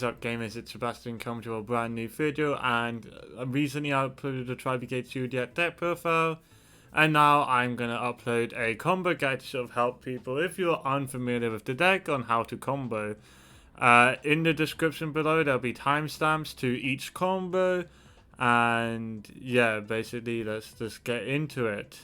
What's up gamers, it's Sebastian coming to a brand new video, and recently I uploaded a Tri-Brigade Zoodiac deck profile, and now I'm going to upload a combo guide to sort of help people if you're unfamiliar with the deck on how to combo. In the description below there'll be timestamps to each combo, and yeah, basically let's just get into it.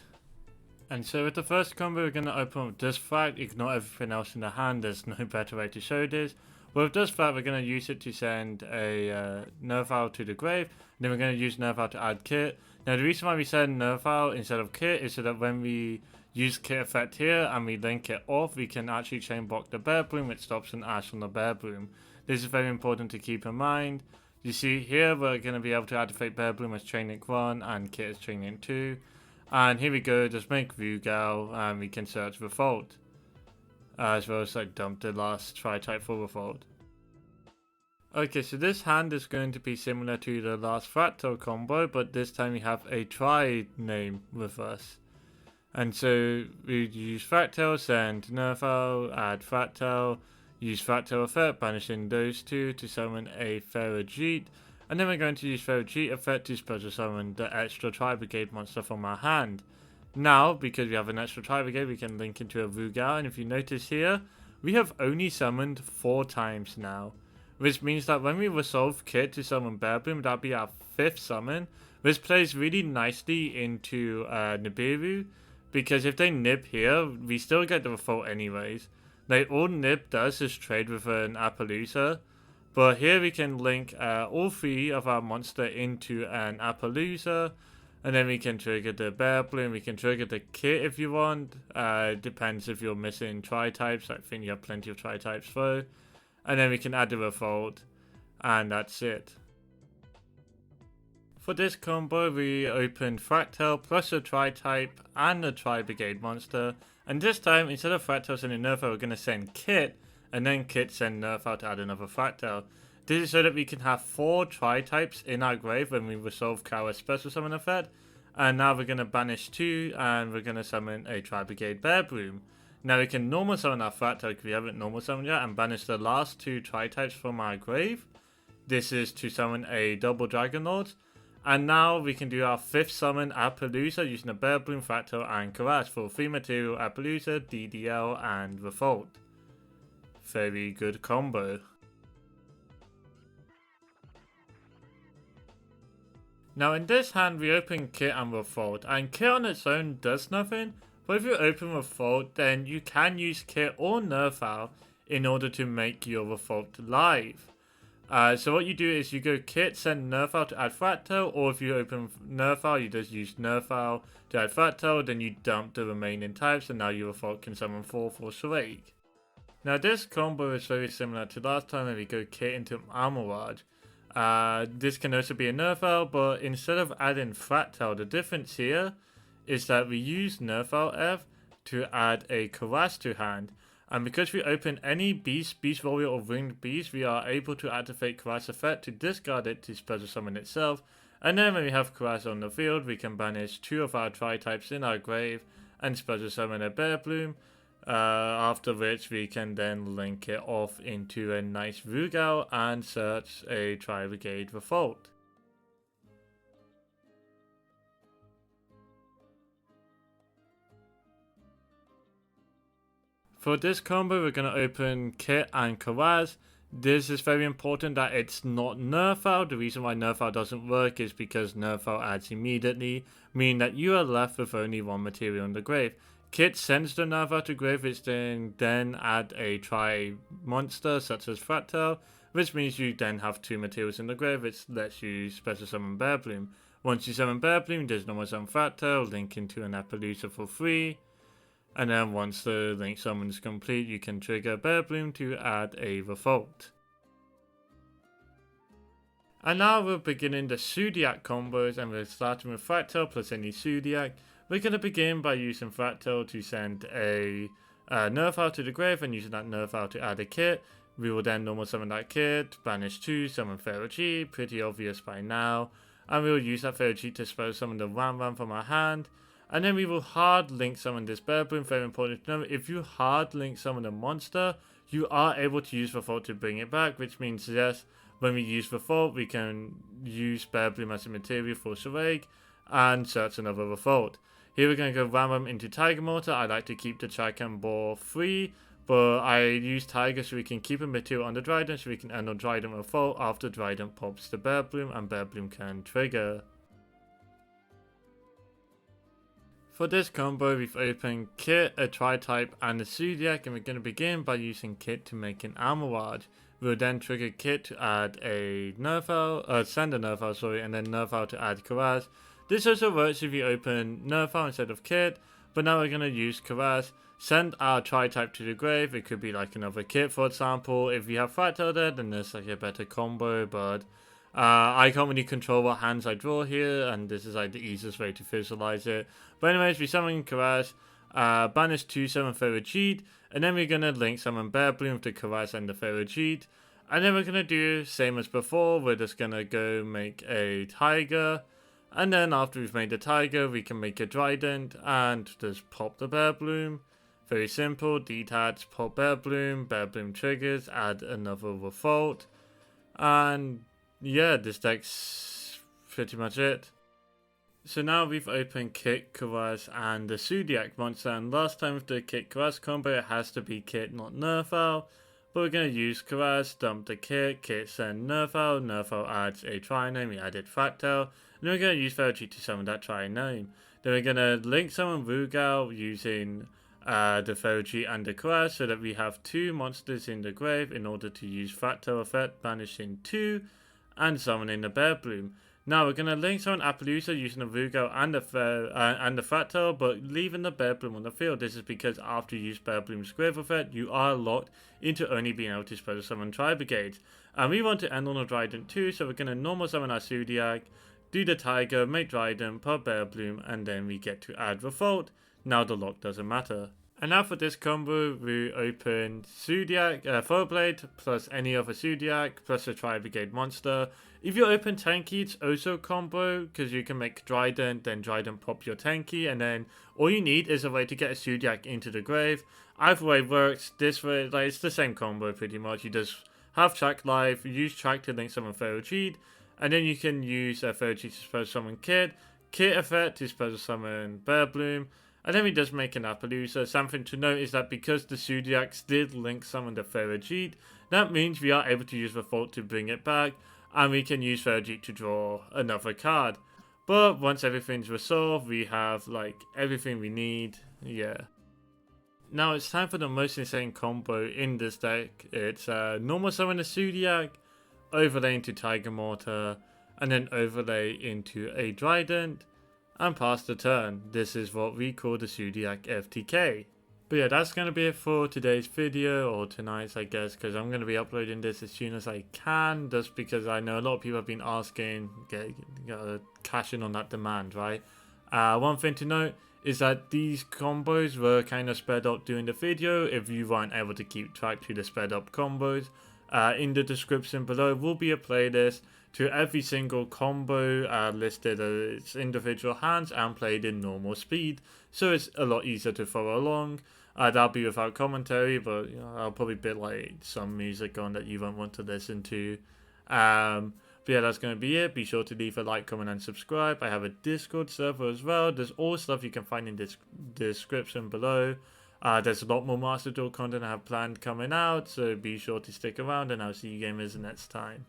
And so with the first combo we're going to open with this Fract, ignore everything else in the hand, there's no better way to show this. With this Fract, we're going to use it to send a Nervall to the grave. Then we're going to use Nervall to add Kitt. Now the reason why we send Nervall instead of Kitt is so that when we use Kitt effect here and we link it off, we can actually chain block the Bear Broom, which stops an Ash on the Bear Broom. This is very important to keep in mind. You see here we're going to be able to activate Bear Broom as chain link 1 and Kitt as chain link 2. And here we go, just make Rugal and we can search Revolt. As well as like dump the last Tri-type for Revolt. Okay, so this hand is going to be similar to the last Fraktall combo, but this time we have a Tri name with us. And so we use Fraktall, send Nervall, add Fraktall, use Fraktall effect, banishing those two to summon a Ferrojeet. And then we're going to use Ferrojeet effect to special summon the extra Tri-Brigade monster from our hand. Now, because we have an extra Tri-Brigade, we can link into a Rugal, and if you notice here, we have only summoned 4 times now. Which means that when we resolve Kitt to summon Bear Broom, that'll be our 5th summon. Which plays really nicely into Nibiru, because if they nib here, we still get the Revolt anyways. Like, all Nib does is trade with an Appaloosa. But here we can link all 3 of our monster into an Appaloosa. And then we can trigger the Bear Broom, we can trigger the Kitt if you want. Depends if you're missing Tri-types, I think you have plenty of Tri-types though. And then we can add the Revolt, and that's it. For this combo we opened Fraktall plus a Tri-type and a Tri-Brigade monster. And this time, instead of Fraktall sending Nervall, we're going to send Kitt, and then Kitt send Nervall to add another Fraktall. This is so that we can have 4 Tri-types in our grave when we resolve Kerass special summon effect. And now we're going to banish 2, and we're going to summon a Tri-Brigade Bear Broom. Now we can normal summon our Fraktall because we haven't normal summoned yet, and banish the last 2 Tri-types from our grave. This is to summon a double Dragon Lord. And now we can do our 5th summon Appaloosa using a Bear Broom, Fraktall and Kerass for 3 material Appaloosa, DDL and Revolt. Very good combo. Now in this hand we open Kitt and Revolt, and Kitt on its own does nothing, but if you open Revolt then you can use Kitt or Nervall in order to make your Revolt live. So what you do is you go Kitt, send Nervall to add Fraktall, or if you open Nervall you just use Nervall to add Fraktall, then you dump the remaining types and now your Revolt can summon 4 for Shrek. Now this combo is very similar to last time when we go Kitt into Armorage. This can also be a Nervall, but instead of adding Fraktall, the difference here is that we use Nervall F to add a Kerass to hand. And because we open any Beast, Beast Warrior or Winged Beast, we are able to activate Kerass effect to discard it to special summon itself. And then when we have Kerass on the field, we can banish 2 of our Tri-types in our grave and special summon a Bear Broom. After which we can then link it off into a nice Rugal and search a Tri-Brigade Revolt. For this combo we're going to open Kitt and Kerass. This is very important that it's not Nervall. The reason why Nervall doesn't work is because Nervall adds immediately, meaning that you are left with only 1 material in the grave. Kitt sends the Nervall to grave, which then add a Tri-monster such as Fraktall, which means you then have 2 materials in the grave, which lets you special summon Bear Broom. Once you summon Bear Broom, there's normal summon Fraktall, link into an Appaloosa for free. And then once the link summon is complete, you can trigger Bear Broom to add a Revolt. And now we're beginning the Zoodiac combos, and we're starting with Fraktall plus any Zoodiac. We're going to begin by using Fraktall to send a Nervall to the grave and using that Nervall to add a Kitt. We will then normal summon that Kitt, banish 2, summon Ferrojeet, pretty obvious by now. And we will use that Ferrojeet to special summon the Ram from our hand. And then we will hard link summon this Bear Broom. Very important to know, if you hard link summon a monster, you are able to use Revolt to bring it back, which means yes, when we use Revolt, we can use Bear Bloom as a material for Shurag and search another Revolt. Here we're going to go random into Tiger Mortar. I like to keep the Trican Ball free, but I use Tiger so we can keep a material on the Dryden so we can end on Dryden Revolt after Dryden pops the Bear Bloom and Bear Bloom can trigger. For this combo, we've opened Kitt, a Tri-type, and a Zoodiac, and we're going to begin by using Kitt to make an Armorage. We'll then trigger Kitt to add a Nervall, send a Nervall, sorry, and then Nervall to add Kerass. This also works if you open Nervall instead of Kitt, but now we're going to use Kerass, send our Tri-type to the grave. It could be like another Kitt, for example. If you have Fraktall there, then there's like a better combo, but I can't really control what hands I draw here, and this is like the easiest way to visualize it. But anyways, we summon Kerass, banish 2/7 Ferrojit, and then we're gonna link summon Bear Bloom to Kerass and the Ferrojit. And then we're gonna do same as before, we're just gonna go make a Tiger. And then after we've made the Tiger, we can make a Trident and just pop the Bear Bloom. Very simple, detach, pop Bear Bloom triggers, add another Revolt. And yeah, this deck's pretty much it. So now we've opened Kitt, Kerass, and the Zoodiac monster, and last time with the Kitt Kerass combo, it has to be Kitt, not Nervall. But we're going to use Kerass, dump the Kitt, Kitt send Nervall, Nervall adds a Tri-name, we added Fraktall, and we're going to use Ferrojit to summon that Tri-name. Then we're going to link summon Rugal using the Ferrojit and the Kerass so that we have two monsters in the grave in order to use Fraktall effect, banishing 2, and summoning the Bear Bloom. Now we're going to link summon Appaloosa using the Rugal and the Fraktall, but leaving the Bear Bloom on the field. This is because after you use Bear Bloom's grave effect, you are locked into only being able to special summon Tri-Brigades. And we want to end on a Dryden too, so we're going to normal summon our Zoodiac, do the Tiger, make Dryden, put Bear Bloom, and then we get to add Revolt. Now the lock doesn't matter. And now for this combo, we open Zoodiac, Thoroughblade, plus any other Zoodiac, plus a Tri-Brigade monster. If you open Tenki, it's also combo, because you can make Dryden, then Dryden pop your Tenki, and then all you need is a way to get a Zoodiac into the grave. Either way works, this way, like, it's the same combo pretty much. You just have Track Life, use Track to link summon Ferrojit, and then you can use Ferrojit to special summon Kitt, Kitt effect to special summon Bear Bloom, and then we just make an Appaloosa. Something to note is that because the Zoodiacs did link summon the Ferrojit, that means we are able to use Revolt to bring it back, and we can use Ferrojit to draw another card. But once everything's resolved, we have like everything we need, yeah. Now it's time for the most insane combo in this deck. It's normal summon the Zoodiac, overlay into Tiger Mortar, and then overlay into a Trident, and pass the turn. This is what we call the Zoodiac FTK. But yeah, that's going to be it for today's video, or tonight's I guess, because I'm going to be uploading this as soon as I can, just because I know a lot of people have been asking, cash in on that demand, right? One thing to note is that these combos were kind of sped up during the video. If you weren't able to keep track to the sped up combos, in the description below will be a playlist to every single combo listed as its individual hands and played in normal speed, so it's a lot easier to follow along. That'll be without commentary, but you know, I'll probably put like some music on that you won't want to listen to. But yeah, that's going to be it. Be sure to leave a like, comment, and subscribe. I have a Discord server as well. There's all stuff you can find in this description below. There's a lot more Master Duel content I have planned coming out, so be sure to stick around, and I'll see you gamers next time.